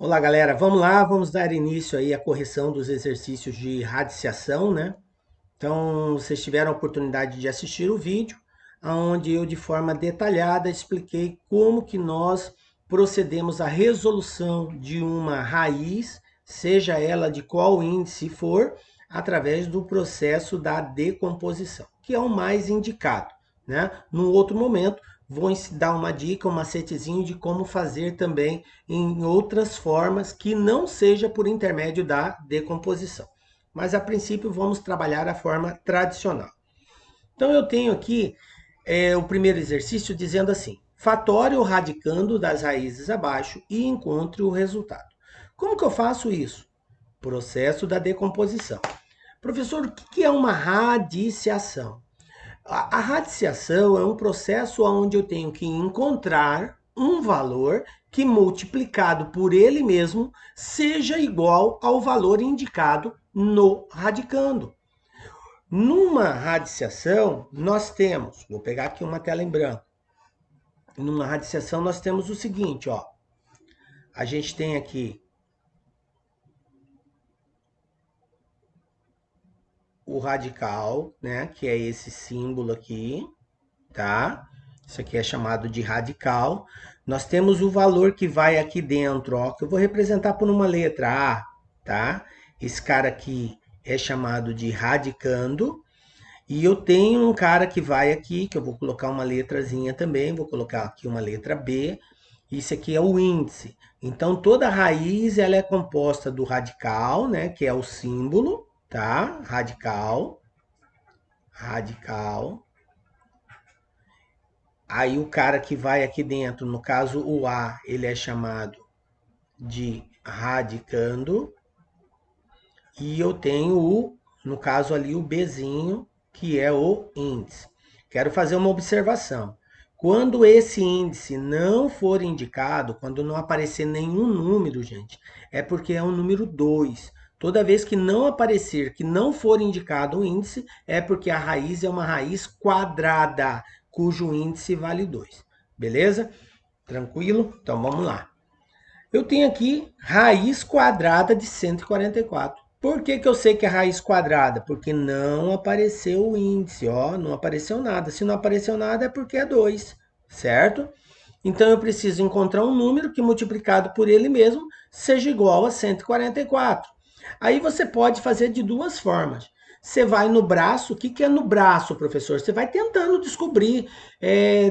Olá, galera. Vamos lá, vamos dar início aí à correção dos exercícios de radiciação, né? Então, vocês tiveram a oportunidade de assistir o vídeo, onde eu de forma detalhada expliquei como que nós procedemos à resolução de uma raiz, seja ela de qual índice for, através do processo da decomposição, que é o mais indicado, né? Num outro momento, vou dar uma dica, um macetezinho de como fazer também em outras formas que não seja por intermédio da decomposição. Mas a princípio vamos trabalhar a forma tradicional. Então eu tenho aqui o primeiro exercício dizendo assim: fatório o radicando das raízes abaixo e encontre o resultado. Como que eu faço isso? Processo da decomposição. Professor, o que é uma radiciação? A radiciação é um processo onde eu tenho que encontrar um valor que, multiplicado por ele mesmo, seja igual ao valor indicado no radicando. Numa radiciação, nós temos, vou pegar aqui uma tela em branco. Numa radiciação, nós temos o seguinte, ó. A gente tem aqui o radical, né, que é esse símbolo aqui, tá? Isso aqui é chamado de radical. Nós temos o valor que vai aqui dentro, ó, que eu vou representar por uma letra A, tá? Esse cara aqui é chamado de radicando. E eu tenho um cara que vai aqui, que eu vou colocar uma letrazinha também, vou colocar aqui uma letra B. Isso aqui é o índice. Então toda raiz ela é composta do radical, né, que é o símbolo, tá? Radical, radical. Aí o cara que vai aqui dentro, no caso o A, ele é chamado de radicando. E eu tenho o, no caso ali, o Bzinho, que é o índice. Quero fazer uma observação. Quando esse índice não for indicado, quando não aparecer nenhum número, gente, é porque é um número 2. Toda vez que não aparecer, que não for indicado o índice, é porque a raiz é uma raiz quadrada, cujo índice vale 2. Beleza? Tranquilo? Então vamos lá. Eu tenho aqui raiz quadrada de 144. Por que eu sei que é raiz quadrada? Porque não apareceu o índice, ó, não apareceu nada. Se não apareceu nada é porque é 2, certo? Então eu preciso encontrar um número que multiplicado por ele mesmo seja igual a 144. Aí você pode fazer de duas formas. Você vai no braço, o que é no braço, professor? Você vai tentando descobrir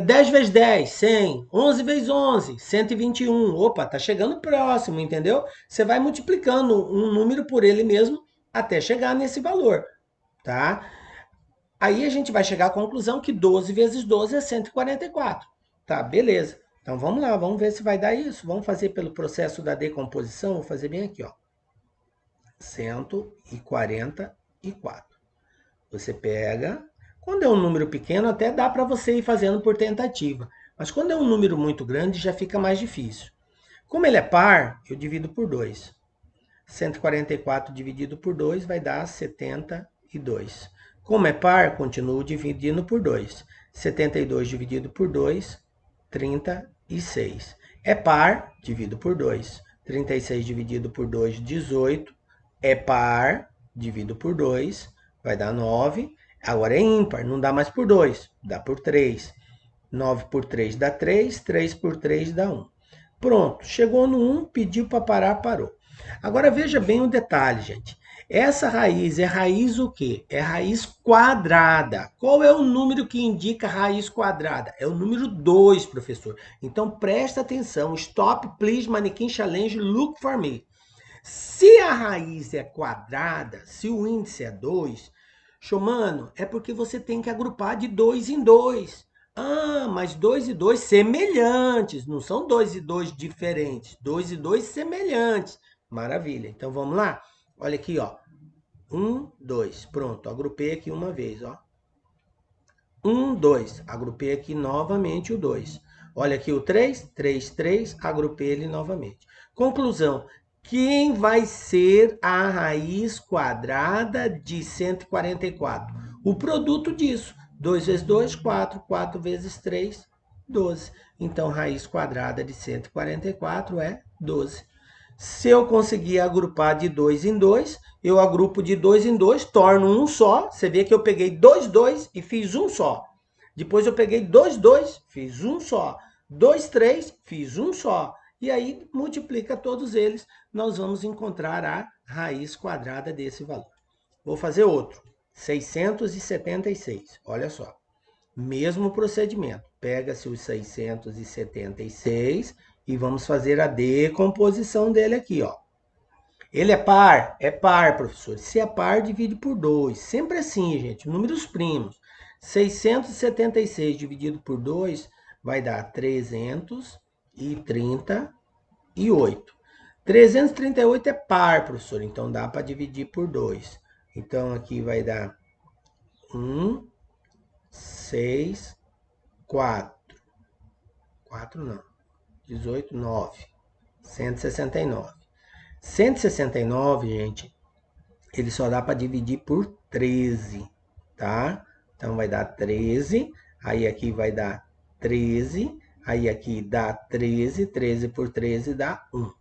10 vezes 10, 100, 11 vezes 11, 121. Opa, tá chegando próximo, entendeu? Você vai multiplicando um número por ele mesmo até chegar nesse valor, tá? Aí a gente vai chegar à conclusão que 12 vezes 12 é 144. Tá, beleza. Então vamos lá, vamos ver se vai dar isso. Vamos fazer pelo processo da decomposição. Vou fazer bem aqui, ó. 144. Você pega. Quando é um número pequeno, até dá para você ir fazendo por tentativa. Mas quando é um número muito grande, já fica mais difícil. Como ele é par, eu divido por 2. 144 dividido por 2 vai dar 72. Como é par, continuo dividindo por 2. 72 dividido por 2, 36. É par, divido por 2. 36 dividido por 2, 18. É par, divido por 2, vai dar 9. Agora é ímpar, não dá mais por 2, dá por 3. 9 por 3 dá 3, 3 por 3 dá 1. Pronto, chegou no 1, pediu para parar, parou. Agora veja bem o detalhe, gente. Essa raiz é raiz o quê? É raiz quadrada. Qual é o número que indica raiz quadrada? É o número 2, professor. Então presta atenção. Stop, please, Mannequin Challenge, look for me. Se a raiz é quadrada, se o índice é 2, Xomano, é porque você tem que agrupar de 2 em 2. Ah, mas 2 e 2 semelhantes, não são 2 e 2 diferentes, 2 e 2 semelhantes. Maravilha, então vamos lá? Olha aqui, ó. 1, 2, pronto, agrupei aqui uma vez, ó. 1, 2, agrupei aqui novamente o 2. Olha aqui o 3, 3, 3, agrupei ele novamente. Conclusão, quem vai ser a raiz quadrada de 144? O produto disso. 2 vezes 2, 4. 4 vezes 3, 12. Então, raiz quadrada de 144 é 12. Se eu conseguir agrupar de 2 em 2, eu agrupo de 2 em 2, torno um só. Você vê que eu peguei 2, 2 e fiz um só. Depois eu peguei 2, 2, fiz um só. 2, 3, fiz um só. E aí multiplica todos eles, nós vamos encontrar a raiz quadrada desse valor. Vou fazer outro. 676. Olha só. Mesmo procedimento. Pega-se os 676 e vamos fazer a decomposição dele aqui, ó. Ele é par? É par, professor. Se é par, divide por 2. Sempre assim, gente. Números primos. 676 dividido por 2 vai dar 338. 338 é par, professor. Então dá para dividir por 2. Então aqui vai dar 1, 6, 4. 4 não. 18, 9. 169. 169, gente, ele só dá para dividir por 13, tá? Então vai dar 13, aí aqui vai dar 13, aí aqui dá 13, 13 por 13 dá 1.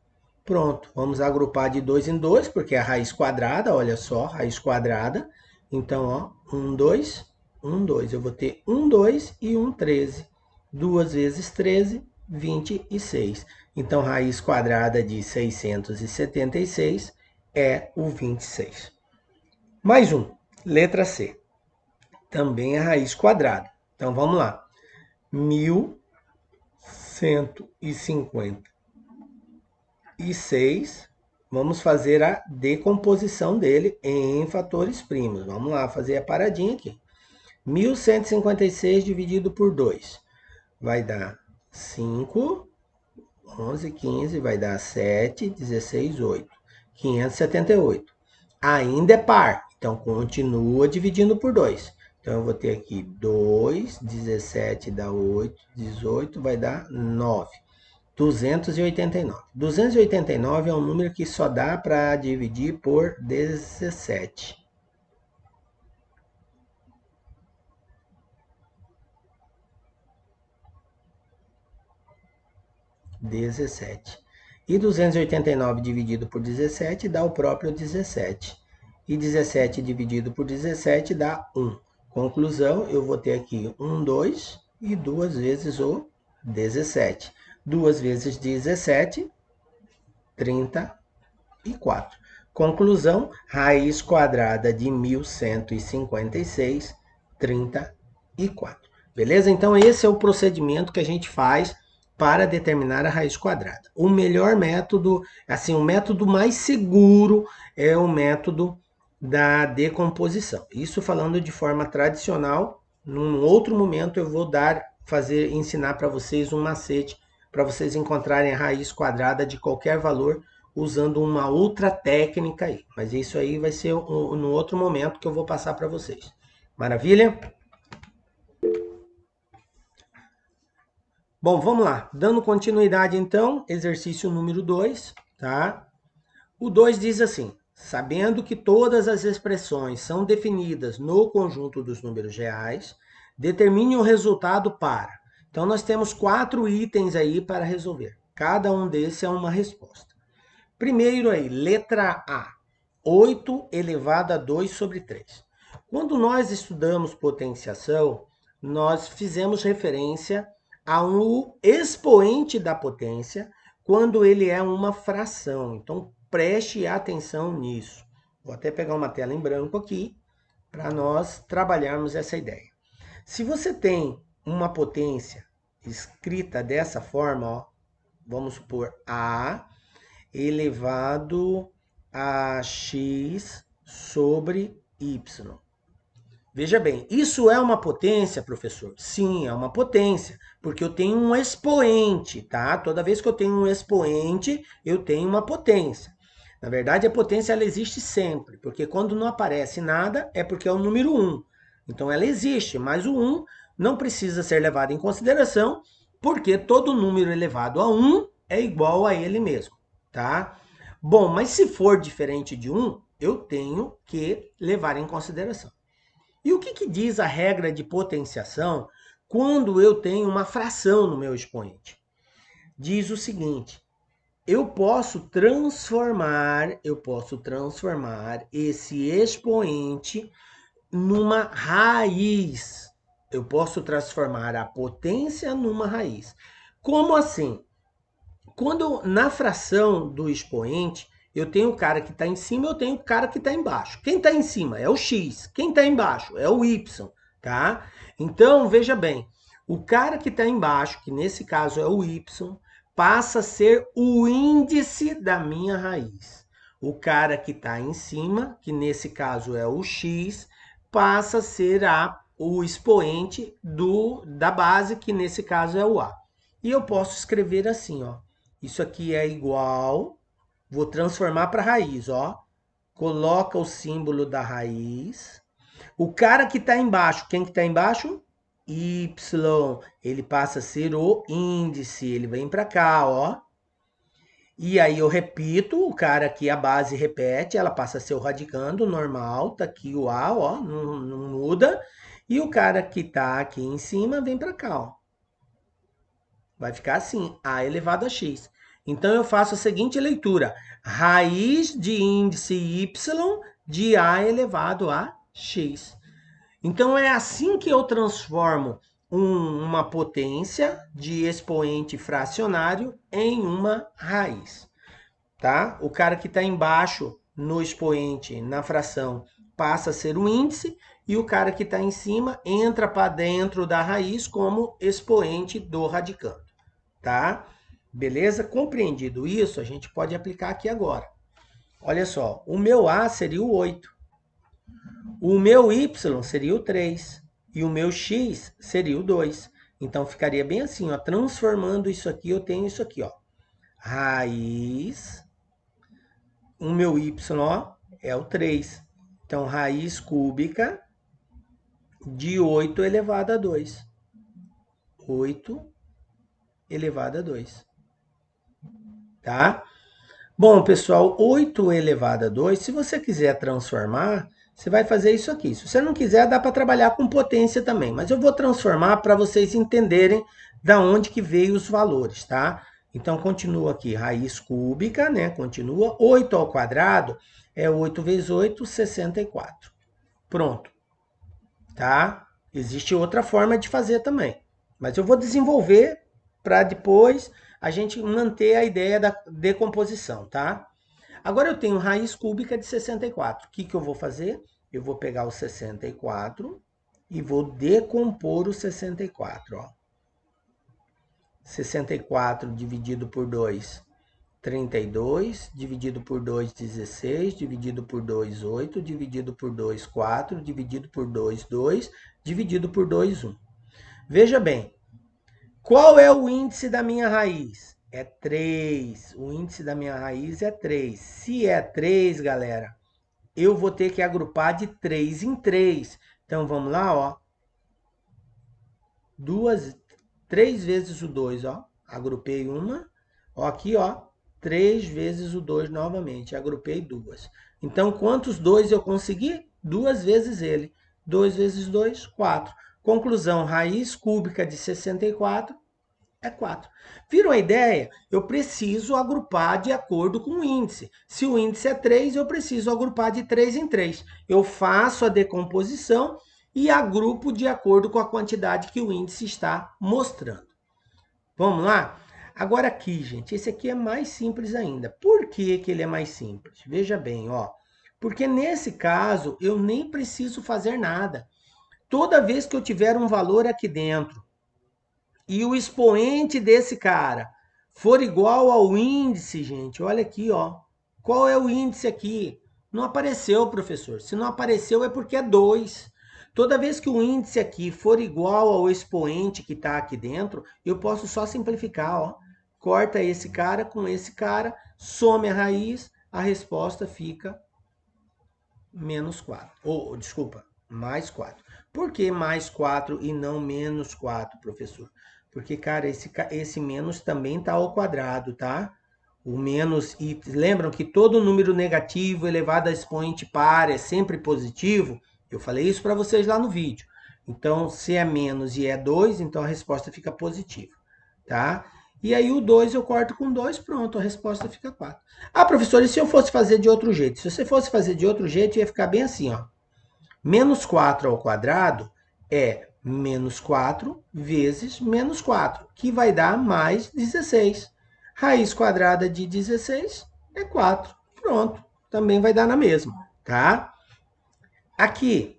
Pronto, vamos agrupar de 2 em 2, porque é a raiz quadrada, olha só, raiz quadrada. Então, ó, 1, 2, 1, 2. Eu vou ter 1, 2 e 1, 13. 2 vezes 13, 26. Então, raiz quadrada de 676 é o 26. Mais um, letra C. Também é raiz quadrada. Então, vamos lá. 1156. Vamos fazer a decomposição dele em fatores primos. Vamos lá, fazer a paradinha aqui. 1156 dividido por 2 vai dar 5, 11, 15, vai dar 7, 16, 8. 578. Ainda é par, então continua dividindo por 2. Então eu vou ter aqui 2, 17 dá 8, 18 vai dar 9. 289. 289 é um número que só dá para dividir por 17. E 289 dividido por 17 dá o próprio 17. E 17 dividido por 17 dá 1. Conclusão, eu vou ter aqui 1, 2 e 2 vezes o 17. 2 vezes 17, 34. Conclusão, raiz quadrada de 1156, 34. Beleza? Então, esse é o procedimento que a gente faz para determinar a raiz quadrada. O melhor método, assim, o método mais seguro é o método da decomposição. Isso falando de forma tradicional. Num outro momento eu vou ensinar para vocês um macete para vocês encontrarem a raiz quadrada de qualquer valor usando uma outra técnica aí. Mas isso aí vai ser no outro momento que eu vou passar para vocês. Maravilha? Bom, vamos lá. Dando continuidade então, exercício número 2, tá? O 2 diz assim: sabendo que todas as expressões são definidas no conjunto dos números reais, determine o resultado para. Então nós temos 4 itens aí para resolver. Cada um desses é uma resposta. Primeiro aí, letra A, 8 elevado a 2 sobre 3. Quando nós estudamos potenciação, nós fizemos referência a um expoente da potência quando ele é uma fração. Então, preste atenção nisso. Vou até pegar uma tela em branco aqui para nós trabalharmos essa ideia. Se você tem uma potência escrita dessa forma, ó, vamos supor A elevado a x sobre y. Veja bem, isso é uma potência, professor? Sim, é uma potência, porque eu tenho um expoente, tá? Toda vez que eu tenho um expoente, eu tenho uma potência. Na verdade, a potência ela existe sempre, porque quando não aparece nada, é porque é o número 1. Então ela existe, mas o 1 não precisa ser levado em consideração, porque todo número elevado a 1 é igual a ele mesmo, tá? Bom, mas se for diferente de 1, eu tenho que levar em consideração. E o que diz a regra de potenciação quando eu tenho uma fração no meu expoente? Diz o seguinte: eu posso transformar esse expoente numa raiz. Eu posso transformar a potência numa raiz. Como assim? Quando na fração do expoente, eu tenho o cara que está em cima, eu tenho o cara que está embaixo. Quem está em cima é o x, quem está embaixo é o y, tá? Então, veja bem, o cara que está embaixo, que nesse caso é o y, passa a ser o índice da minha raiz. O cara que está em cima, que nesse caso é o x, passa a ser o expoente da base, que nesse caso é o a. E eu posso escrever assim, ó. Isso aqui é igual, vou transformar para raiz, ó. Coloca o símbolo da raiz. O cara que está embaixo, quem que está embaixo? Y, ele passa a ser o índice, ele vem para cá, ó. E aí eu repito, o cara aqui, a base repete, ela passa a ser o radicando normal, tá aqui o A, ó, não muda. E o cara que tá aqui em cima vem para cá, ó. Vai ficar assim, A elevado a x. Então eu faço a seguinte leitura: raiz de índice y de A elevado a x. Então é assim que eu transformo uma potência de expoente fracionário em uma raiz, tá? O cara que está embaixo no expoente, na fração, passa a ser o índice, e o cara que está em cima entra para dentro da raiz como expoente do radicando, tá? Beleza? Compreendido isso, a gente pode aplicar aqui agora. Olha só, o meu A seria o 8. O meu Y seria o 3. E o meu X seria o 2. Então ficaria bem assim, ó, transformando isso aqui, eu tenho isso aqui, ó. Raiz, o meu Y, ó, é o 3. Então, raiz cúbica de 8 elevado a 2. 8 elevado a 2. Tá? Bom, pessoal, 8 elevado a 2, se você quiser transformar, você vai fazer isso aqui. Se você não quiser, dá para trabalhar com potência também. Mas eu vou transformar para vocês entenderem da onde que veio os valores, tá? Então, continua aqui, raiz cúbica, né? Continua. 8 ao quadrado é 8 vezes 8, 64. Pronto, tá? Existe outra forma de fazer também. Mas eu vou desenvolver para depois a gente manter a ideia da decomposição, tá? Agora eu tenho raiz cúbica de 64. O que eu vou fazer? Eu vou pegar o 64 e vou decompor o 64. Ó. 64 dividido por 2, 32. Dividido por 2, 16. Dividido por 2, 8. Dividido por 2, 4. Dividido por 2, 2. Dividido por 2, 1. Veja bem, qual é o índice da minha raiz? É 3. O índice da minha raiz é 3. Se é 3, galera, eu vou ter que agrupar de 3 em 3. Então, vamos lá, ó. 3 vezes o 2, ó. Agrupei uma. Ó, aqui, ó. 3 vezes o 2 novamente. Agrupei duas. Então, quantos 2 eu consegui? 2 vezes ele. 2 vezes 2, 4. Conclusão, raiz cúbica de 64 é 4. Viram a ideia? Eu preciso agrupar de acordo com o índice. Se o índice é 3, eu preciso agrupar de 3 em 3. Eu faço a decomposição e agrupo de acordo com a quantidade que o índice está mostrando. Vamos lá? Agora aqui, gente, esse aqui é mais simples ainda. Por que que ele é mais simples? Veja bem, ó. Porque nesse caso, eu nem preciso fazer nada. Toda vez que eu tiver um valor aqui dentro e o expoente desse cara for igual ao índice, gente, olha aqui, ó. Qual é o índice aqui? Não apareceu, professor. Se não apareceu é porque é 2. Toda vez que o índice aqui for igual ao expoente que está aqui dentro, eu posso só simplificar, ó. Corta esse cara com esse cara, some a raiz, a resposta fica menos 4. Ou, desculpa, mais 4. Por que mais 4 e não menos 4, professor? Porque, cara, esse menos também está ao quadrado, tá? O menos, e lembram que todo número negativo elevado a expoente par é sempre positivo? Eu falei isso para vocês lá no vídeo. Então, se é menos e é 2, então a resposta fica positiva, tá? E aí o 2 eu corto com 2, pronto, a resposta fica 4. Ah, professor, e se eu fosse fazer de outro jeito? Se você fosse fazer de outro jeito, ia ficar bem assim, ó. Menos 4 ao quadrado é menos 4 vezes menos 4, que vai dar mais 16. Raiz quadrada de 16 é 4. Pronto, também vai dar na mesma, tá? Aqui,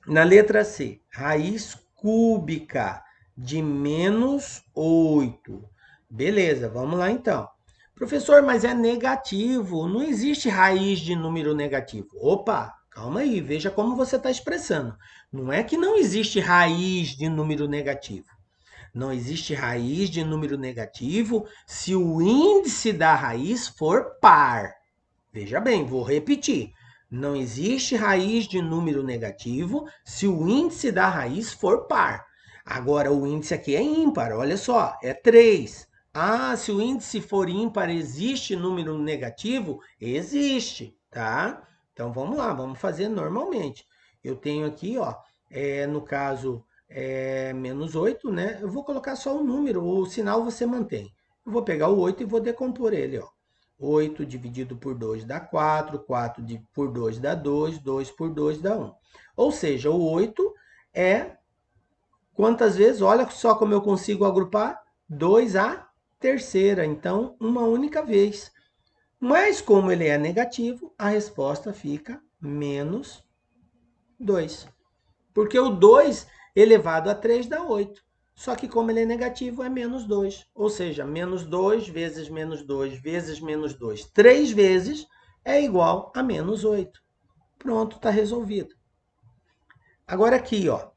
na letra C, raiz cúbica de menos 8. Beleza, vamos lá então. Professor, mas é negativo. Não existe raiz de número negativo. Opa, calma aí, veja como você está expressando. Não é que não existe raiz de número negativo. Não existe raiz de número negativo se o índice da raiz for par. Veja bem, vou repetir. Não existe raiz de número negativo se o índice da raiz for par. Agora, o índice aqui é ímpar, olha só, é 3. Ah, se o índice for ímpar, existe número negativo? Existe, tá? Então, vamos lá, vamos fazer normalmente. Eu tenho aqui, ó, no caso, menos 8, né? Eu vou colocar só o número, o sinal você mantém. Eu vou pegar o 8 e vou decompor ele, ó. 8 dividido por 2 dá 4, 4 por 2 dá 2, 2 por 2 dá 1. Ou seja, o 8 é quantas vezes? Olha só como eu consigo agrupar. 2 a terceira, então uma única vez. Mas como ele é negativo, a resposta fica menos 2. Porque o 2 elevado a 3 dá 8. Só que como ele é negativo, é menos 2. Ou seja, menos 2 vezes menos 2 vezes menos 2, 3 vezes, é igual a menos 8. Pronto, está resolvido. Agora aqui, ó.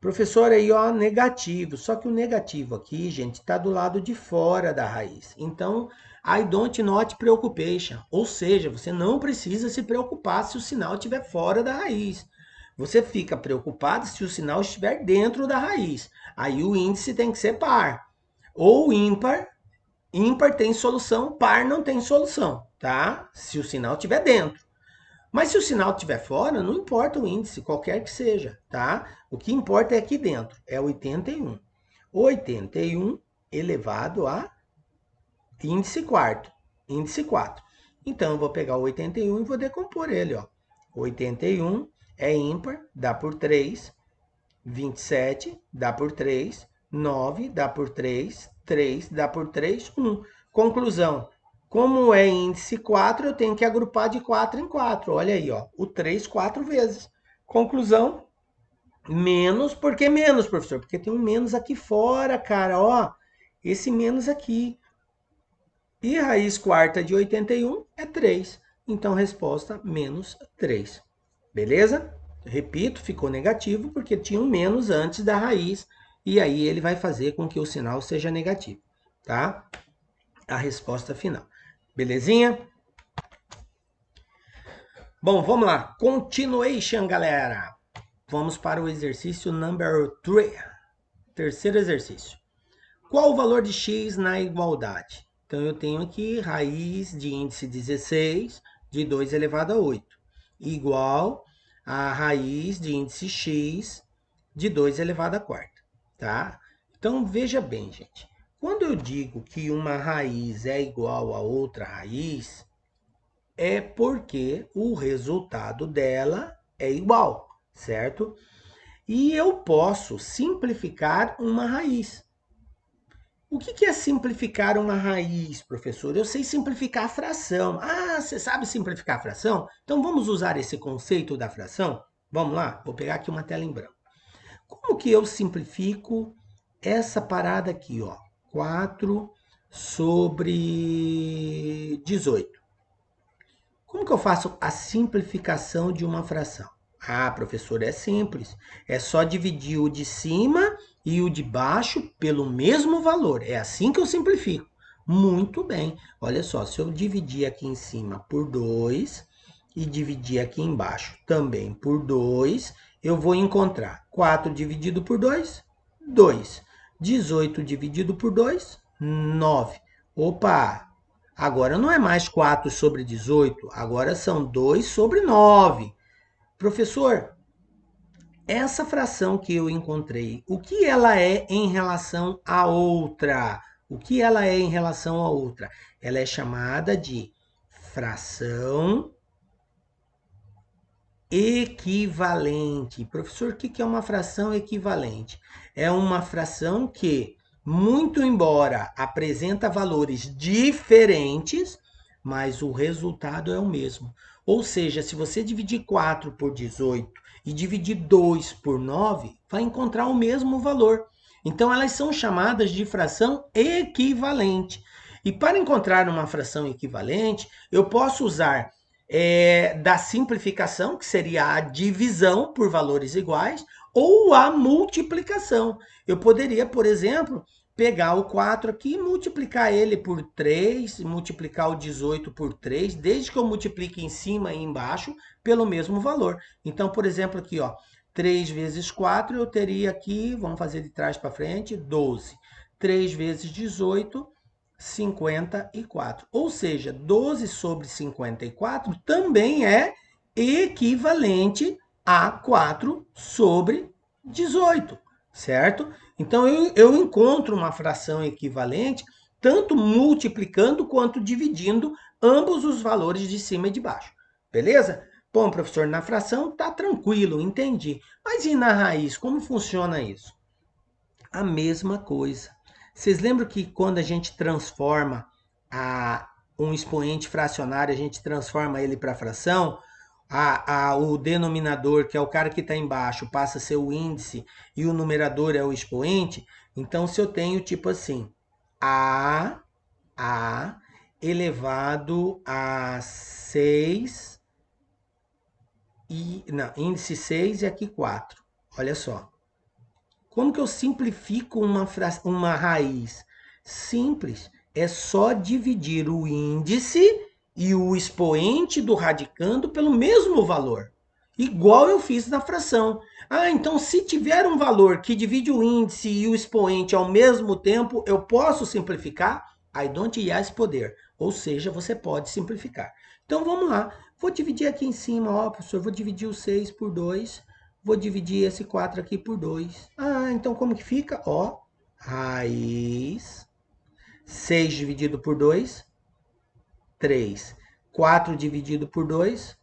Professor, aí, ó, negativo. Só que o negativo aqui, gente, está do lado de fora da raiz. Então, I don't not preoccupation. Ou seja, você não precisa se preocupar se o sinal estiver fora da raiz. Você fica preocupado se o sinal estiver dentro da raiz. Aí o índice tem que ser par. Ou ímpar. Ímpar tem solução, par não tem solução, tá? Se o sinal estiver dentro. Mas se o sinal estiver fora, não importa o índice, qualquer que seja, tá? O que importa é aqui dentro, é 81. 81 elevado a índice quarto, índice 4. Então, eu vou pegar o 81 e vou decompor ele, ó. 81 é ímpar, dá por 3. 27 dá por 3. 9 dá por 3. 3 dá por 3, 1. Conclusão. Como é índice 4, eu tenho que agrupar de 4 em 4. Olha aí, ó, o 3 4 vezes. Conclusão, menos. Por que menos, professor? Porque tem um menos aqui fora, cara, ó. Esse menos aqui. E raiz quarta de 81 é 3. Então, resposta, menos 3. Beleza? Repito, ficou negativo porque tinha um menos antes da raiz. E aí ele vai fazer com que o sinal seja negativo. Tá? A resposta final. Belezinha? Bom, vamos lá. Continuation, galera. Vamos para o exercício number 3. Terceiro exercício. Qual o valor de x na igualdade? Então, eu tenho aqui raiz de índice 16 de 2 elevado a 8, igual a raiz de índice x de 2 elevado a quarta, tá? Então, veja bem, gente. Quando eu digo que uma raiz é igual a outra raiz, é porque o resultado dela é igual, certo? E eu posso simplificar uma raiz. O que é simplificar uma raiz, professor? Eu sei simplificar a fração. Ah, você sabe simplificar a fração? Então vamos usar esse conceito da fração? Vamos lá? Vou pegar aqui uma tela em branco. Como que eu simplifico essa parada aqui, ó? 4 sobre 18. Como que eu faço a simplificação de uma fração? Ah, professor, é simples. É só dividir o de cima e o de baixo pelo mesmo valor. É assim que eu simplifico. Muito bem. Olha só, se eu dividir aqui em cima por 2 e dividir aqui embaixo também por 2, eu vou encontrar 4 dividido por 2, 2. 18 dividido por 2, 9. Opa! Agora não é mais 4 sobre 18, agora são 2 sobre 9. Professor, essa fração que eu encontrei, o que ela é em relação à outra? O que ela é em relação à outra? Ela é chamada de fração equivalente. Professor, o que é uma fração equivalente? É uma fração que, muito embora apresenta valores diferentes, mas o resultado é o mesmo. Ou seja, se você dividir 4 por 18 e dividir 2 por 9, vai encontrar o mesmo valor. Então, elas são chamadas de fração equivalente. E para encontrar uma fração equivalente, eu posso usar da simplificação, que seria a divisão por valores iguais, ou a multiplicação. Eu poderia, por exemplo, pegar o 4 aqui e multiplicar ele por 3, multiplicar o 18 por 3, desde que eu multiplique em cima e embaixo pelo mesmo valor. Então, por exemplo, aqui, ó, 3 vezes 4, eu teria aqui, vamos fazer de trás para frente, 12. 3 vezes 18, 54. Ou seja, 12 sobre 54 também é equivalente a 4 sobre 18, certo? Então, eu encontro uma fração equivalente tanto multiplicando quanto dividindo ambos os valores de cima e de baixo. Beleza? Bom, professor, na fração tá tranquilo, entendi. Mas e na raiz, como funciona isso? A mesma coisa. Vocês lembram que quando a gente transforma um expoente fracionário, a gente transforma ele para fração, o denominador, que é o cara que está embaixo, passa a ser o índice e o numerador é o expoente? Então, se eu tenho tipo assim, a elevado a 6 não, índice 6 e aqui 4. Olha só. Como que eu simplifico uma raiz? Simples. É só dividir o índice e o expoente do radicando pelo mesmo valor. Igual eu fiz na fração. Ah, então se tiver um valor que divide o índice e o expoente ao mesmo tempo, eu posso simplificar? I don't yes poder. Ou seja, você pode simplificar. Então vamos lá. Vou dividir aqui em cima, ó, professor, vou dividir o 6 por 2. Vou dividir esse 4 aqui por 2. Ah, então como que fica? Ó, raiz 6 dividido por 2, 3. 4 dividido por 2,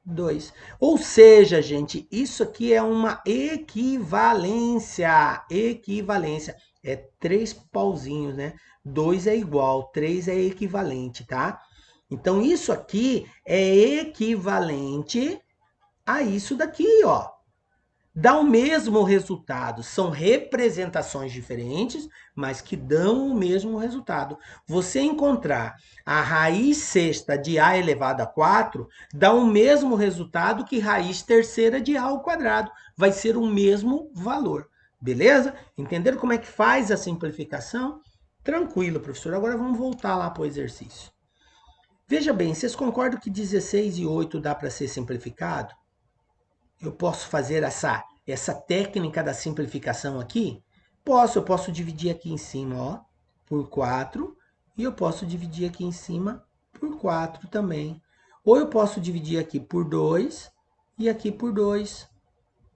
2. Ou seja, gente, isso aqui é uma equivalência. Equivalência. É 3 pauzinhos, né? 2 é igual, 3 é equivalente, tá? Então, isso aqui é equivalente a isso daqui, ó. Dá o mesmo resultado. São representações diferentes, mas que dão o mesmo resultado. Você encontrar a raiz sexta de A elevado a 4 dá o mesmo resultado que raiz terceira de A ao quadrado. Vai ser o mesmo valor. Beleza? Entenderam como é que faz a simplificação? Tranquilo, professor. Agora vamos voltar lá para o exercício. Veja bem, vocês concordam que 16 e 8 dá para ser simplificado? Eu posso fazer essa técnica da simplificação aqui? Eu posso dividir aqui em cima, ó, por 4, e eu posso dividir aqui em cima por 4 também. Ou eu posso dividir aqui por 2 e aqui por 2,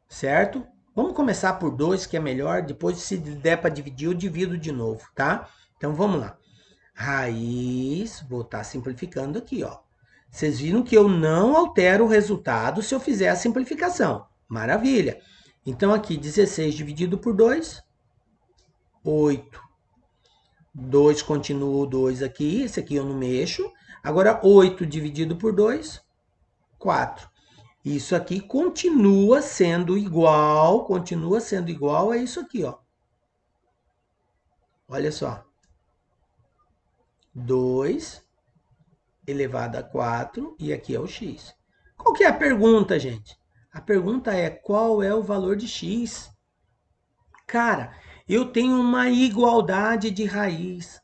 certo? Vamos começar por 2, que é melhor, depois se der para dividir, eu divido de novo, tá? Então vamos lá. Raiz, vou estar simplificando aqui, ó. Vocês viram que eu não altero o resultado se eu fizer a simplificação. Maravilha. Então, aqui, 16 dividido por 2, 8. 2 continua o 2 aqui, esse aqui eu não mexo. Agora, 8 dividido por 2, 4. Isso aqui continua sendo igual a isso aqui, ó. Olha só. 2 elevado a 4, e aqui é o x. Qual que é a pergunta, gente? A pergunta é, qual é o valor de x? Cara, eu tenho uma igualdade de raiz.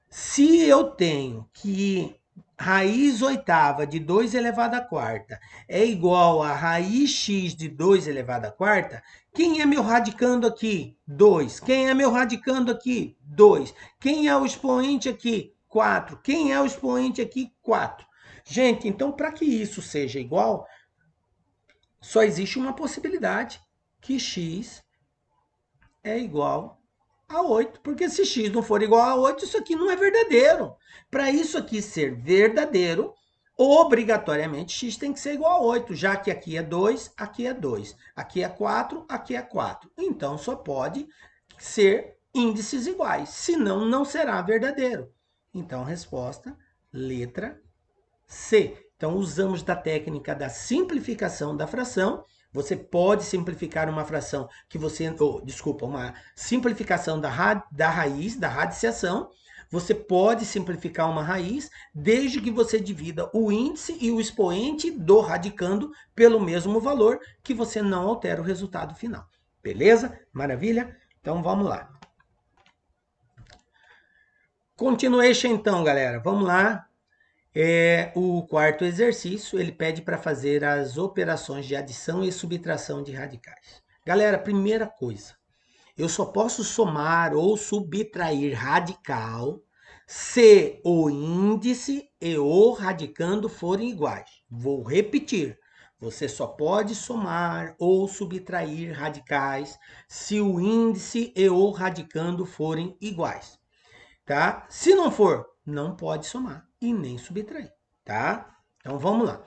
Se eu tenho que raiz oitava de 2 elevado à quarta é igual a raiz x de 2 elevado à quarta, quem é meu radicando aqui? 2. Quem é meu radicando aqui? 2. Quem é o expoente aqui? 4. Quem é o expoente aqui? 4. Gente, então para que isso seja igual, Só existe uma possibilidade, que x é igual a 8, porque se x não for igual a 8, isso aqui não é verdadeiro. Para isso aqui ser verdadeiro, obrigatoriamente x tem que ser igual a 8, já que aqui é 2, aqui é 2, aqui é 4, aqui é 4. Então, só pode ser índices iguais, senão não será verdadeiro. Então, resposta, letra C. Então, usamos da técnica da simplificação da fração. Você pode simplificar uma fração que você... desculpa, uma simplificação da raiz, da radiciação. Você pode simplificar uma raiz desde que você divida o índice e o expoente do radicando pelo mesmo valor, que você não altera o resultado final. Beleza? Maravilha? Então, vamos lá. Continuation, então, galera. Vamos lá. O quarto exercício, ele pede para fazer as operações de adição e subtração de radicais. Galera, primeira coisa, eu só posso somar ou subtrair radical se o índice e o radicando forem iguais. Vou repetir. Você só pode somar ou subtrair radicais se o índice e o radicando forem iguais, tá? Se não for, não pode somar e nem subtrair, tá? Então vamos lá.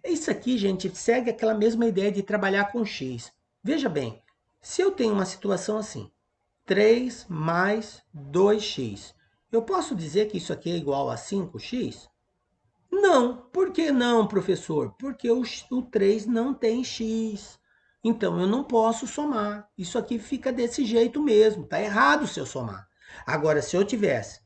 Isso aqui, gente, segue aquela mesma ideia de trabalhar com x. Veja bem, se eu tenho uma situação assim, 3 mais 2x, eu posso dizer que isso aqui é igual a 5x? Não. Por que não, professor? Porque o 3 não tem x. Então, eu não posso somar. Isso aqui fica desse jeito mesmo. Tá errado se eu somar. Agora, se eu tivesse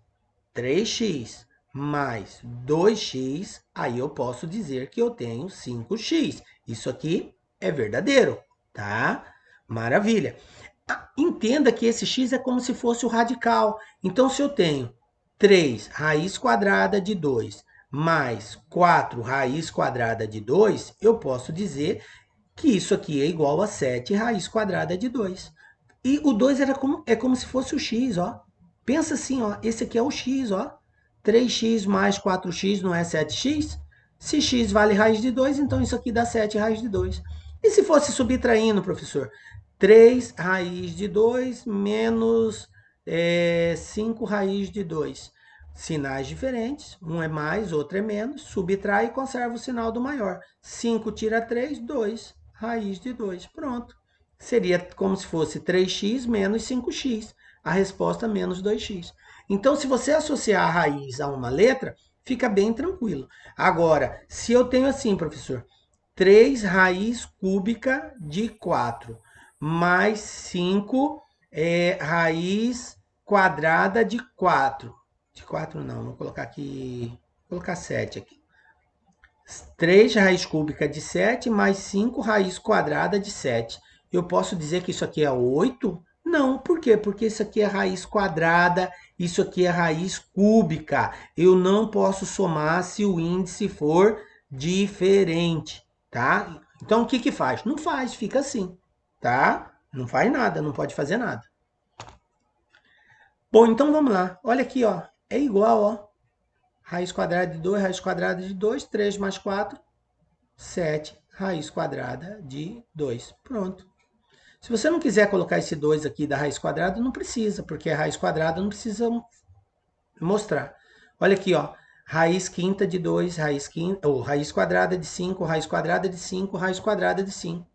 3x mais 2x, aí eu posso dizer que eu tenho 5x. Isso aqui é verdadeiro, tá? Maravilha. Entenda que esse x é como se fosse o radical. Então, se eu tenho 3 raiz quadrada de 2 mais 4 raiz quadrada de 2, eu posso dizer que isso aqui é igual a 7 raiz quadrada de 2. E o 2 é como se fosse o x, ó. Pensa assim, ó, esse aqui é o x, ó. 3x mais 4x não é 7x? Se x vale raiz de 2, então isso aqui dá 7 raiz de 2. E se fosse subtraindo, professor? 3 raiz de 2 menos 5 raiz de 2. Sinais diferentes, um é mais, outro é menos, subtrai e conserva o sinal do maior. 5 tira 3, 2, raiz de 2. Pronto. Seria como se fosse 3x menos 5x. A resposta menos 2x. Então, se você associar a raiz a uma letra, fica bem tranquilo. Agora, se eu tenho assim, professor, 3 raiz cúbica de 4 mais 5 raiz quadrada de 4. De 4 não, vou colocar aqui, vou colocar 7 aqui. 3 raiz cúbica de 7 mais 5 raiz quadrada de 7. Eu posso dizer que isso aqui é 8? Não, por quê? Porque isso aqui é raiz quadrada, isso aqui é raiz cúbica. Eu não posso somar se o índice for diferente, tá? Então, o que que faz? Não faz, fica assim, tá? Não faz nada, não pode fazer nada. Bom, então vamos lá. Olha aqui, ó. É igual, ó. Raiz quadrada de 2, raiz quadrada de 2, 3 mais 4, 7, raiz quadrada de 2. Pronto. Se você não quiser colocar esse 2 aqui da raiz quadrada, não precisa, porque a raiz quadrada não precisa mostrar. Olha aqui, ó. Raiz quinta de 2, raiz quadrada de 5, raiz quadrada de 5, raiz quadrada de 5.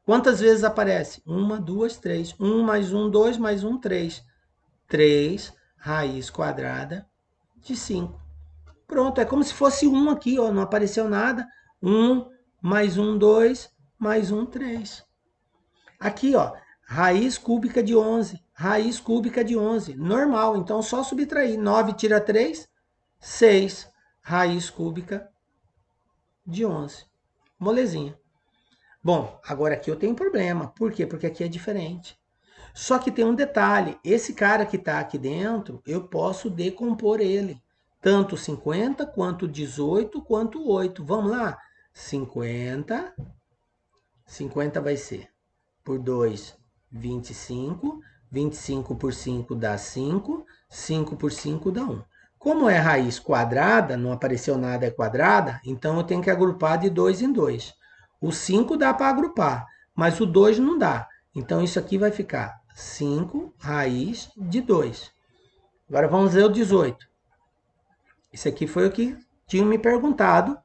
Quantas vezes aparece? 1, 2, 3. 1 mais 1, 2 mais 1, 3. 3 raiz quadrada de 5. Pronto, é como se fosse 1 aqui, ó, não apareceu nada. 1 mais 1, 2, mais 1, 3. Aqui, ó, raiz cúbica de 11. Raiz cúbica de 11. Normal, então só subtrair. 9 tira 3, 6. Raiz cúbica de 11. Molezinha. Bom, agora aqui eu tenho um problema. Por quê? Porque aqui é diferente. Só que tem um detalhe. Esse cara que está aqui dentro, eu posso decompor ele. Tanto 50, quanto 18, quanto 8. Vamos lá? 50. 50 vai ser por 2, 25. 25 por 5 dá 5. 5 por 5 dá 1. Como é raiz quadrada, não apareceu nada é quadrada, então eu tenho que agrupar de 2 em 2. O 5 dá para agrupar, mas o 2 não dá. Então, isso aqui vai ficar 5 raiz de 2. Agora, vamos ver o 18. Esse aqui foi o que tinham me perguntado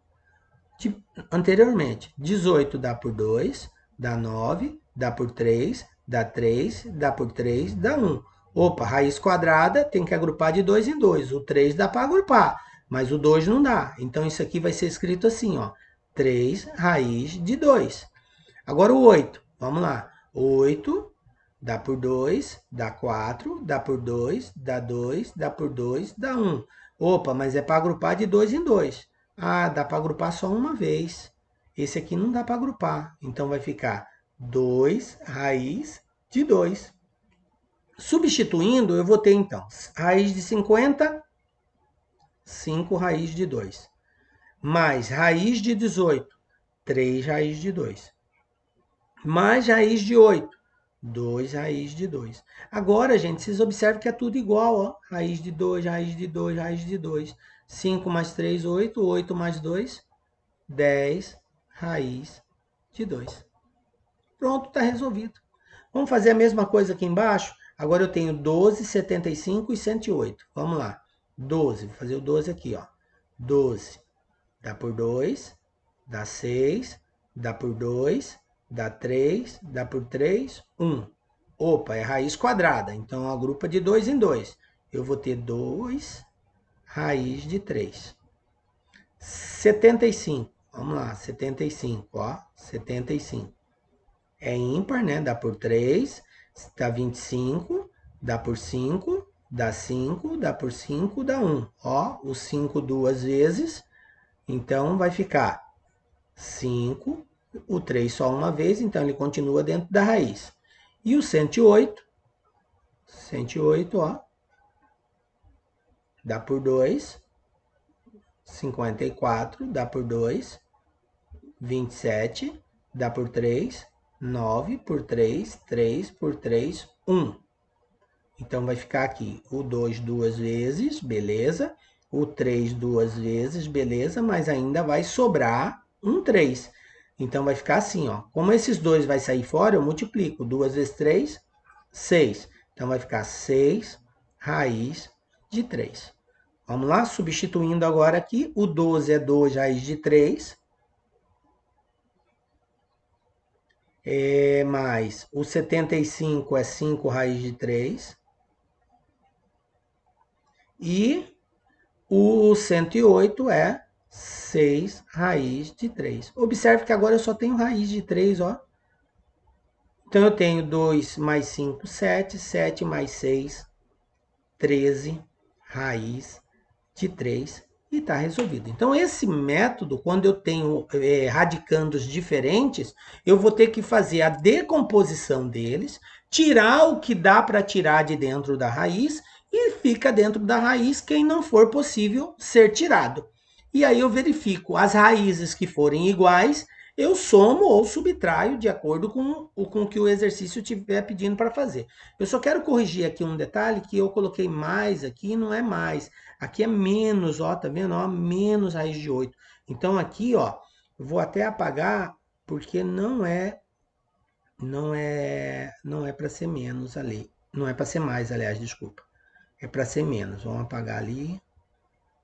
anteriormente. 18 dá por 2, dá 9, dá por 3, dá 3, dá por 3, dá 1. Opa, raiz quadrada tem que agrupar de 2 em 2. O 3 dá para agrupar, mas o 2 não dá. Então, isso aqui vai ser escrito assim, ó. 3 raiz de 2. Agora o 8. Vamos lá. 8 dá por 2, dá 4, dá por 2, dá 2, dá por 2, dá 1. Opa, mas é para agrupar de 2 em 2. Ah, dá para agrupar só uma vez. Esse aqui não dá para agrupar. Então vai ficar 2 raiz de 2. Substituindo, eu vou ter então raiz de 50, 5 raiz de 2. Mais raiz de 18, 3 raiz de 2. Mais raiz de 8, 2 raiz de 2. Agora, gente, vocês observam que é tudo igual, ó. Raiz de 2, raiz de 2, raiz de 2. 5 mais 3, 8. 8 mais 2, 10 raiz de 2. Pronto, está resolvido. Vamos fazer a mesma coisa aqui embaixo? Agora eu tenho 12, 75 e 108. Vamos lá. 12, vou fazer o 12 aqui, ó. 12 dá por 2, dá 6, dá por 2, dá 3, dá por 3, 1. Opa, é raiz quadrada, então agrupa de 2 em 2. Eu vou ter 2 raiz de 3. 75, vamos lá, 75, ó, 75. É ímpar, né? Dá por 3, dá 25, dá por 5, dá 5, dá por 5, dá 1. Ó, o 5 duas vezes, então vai ficar 5, o 3 só uma vez, então ele continua dentro da raiz. E o 108, ó, dá por 2, 54, dá por 2, 27, dá por 3, 9 por 3, 3 por 3, 1. Então vai ficar aqui o 2 duas vezes, beleza. O 3 duas vezes, beleza, mas ainda vai sobrar um 3. Então vai ficar assim, ó. Como esses dois vai sair fora, eu multiplico. 2 vezes 3, 6. Então vai ficar 6 raiz de 3. Vamos lá, substituindo agora aqui. O 12 é 2 raiz de 3. Mais o 75 é 5 raiz de 3. E o 108 é 6 raiz de 3. Observe que agora eu só tenho raiz de 3, ó. Então eu tenho 2 mais 5, 7. 7 mais 6, 13 raiz de 3. E está resolvido. Então, esse método, quando eu tenho radicandos diferentes, eu vou ter que fazer a decomposição deles, tirar o que dá para tirar de dentro da raiz e fica dentro da raiz quem não for possível ser tirado. E aí eu verifico as raízes que forem iguais, eu somo ou subtraio de acordo com o que o exercício estiver pedindo para fazer. Eu só quero corrigir aqui um detalhe que eu coloquei mais aqui, não é mais. Aqui é menos, ó, tá vendo? Ó, menos raiz de 8. Então aqui, ó, eu vou até apagar porque não é para ser menos ali. Não é para ser mais, aliás, desculpa. É para ser menos. Vamos apagar ali.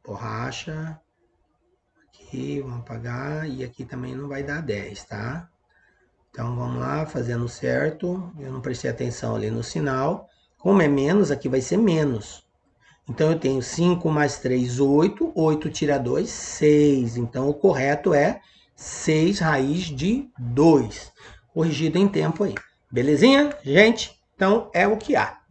Borracha. Aqui, vamos apagar. E aqui também não vai dar 10, tá? Então vamos lá, fazendo certo. Eu não prestei atenção ali no sinal. Como é menos, aqui vai ser menos. Então eu tenho 5 mais 3, 8. 8 tira 2, 6. Então o correto é 6 raiz de 2. Corrigido em tempo aí. Belezinha, gente? Então é o que há.